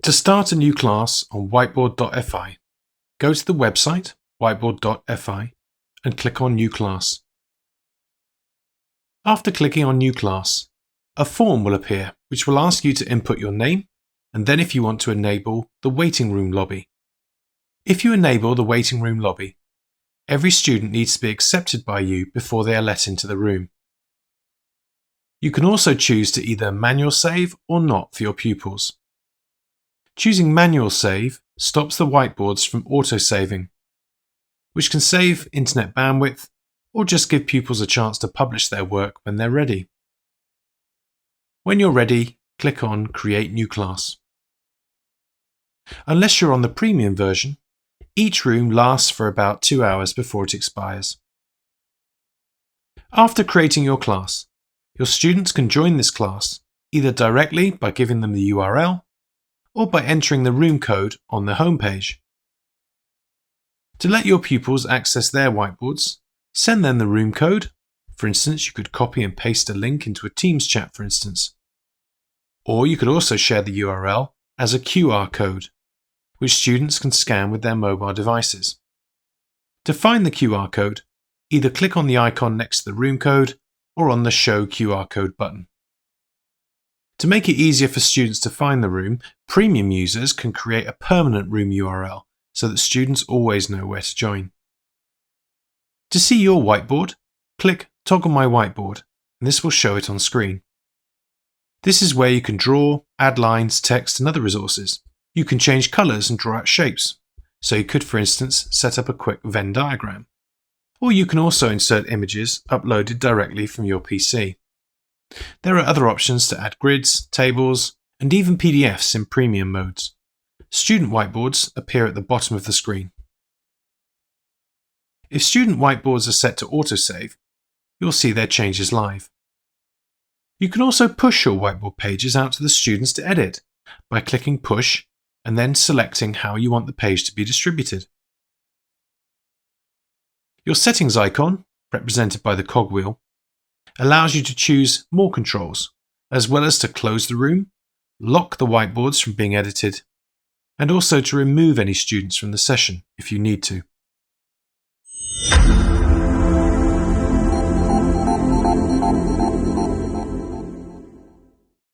To start a new class on Whiteboard.Fi, go to the website Whiteboard.Fi and click on New Class. After clicking on New Class, a form will appear which will ask you to input your name and then if you want to enable the waiting room lobby. If you enable the waiting room lobby, every student needs to be accepted by you before they are let into the room. You can also choose to either manual save or not for your pupils. Choosing manual save stops the whiteboards from auto-saving, which can save internet bandwidth or just give pupils a chance to publish their work when they're ready. When you're ready, click on Create New Class. Unless you're on the premium version, each room lasts for about 2 hours before it expires. After creating your class, your students can join this class either directly by giving them the URL or by entering the room code on the homepage. To let your pupils access their whiteboards, send them the room code. For instance, you could copy and paste a link into a Teams chat, for instance. Or you could also share the URL as a QR code, which students can scan with their mobile devices. To find the QR code, either click on the icon next to the room code or on the Show QR Code button. To make it easier for students to find the room, premium users can create a permanent room URL so that students always know where to join. To see your whiteboard, click Toggle My Whiteboard and this will show it on screen. This is where you can draw, add lines, text and other resources. You can change colours and draw out shapes. So you could, for instance, set up a quick Venn diagram. Or you can also insert images uploaded directly from your PC. There are other options to add grids, tables, and even PDFs in premium modes. Student whiteboards appear at the bottom of the screen. If student whiteboards are set to autosave, you'll see their changes live. You can also push your whiteboard pages out to the students to edit by clicking Push and then selecting how you want the page to be distributed. Your settings icon, represented by the cogwheel, allows you to choose more controls, as well as to close the room, lock the whiteboards from being edited, and also to remove any students from the session if you need to.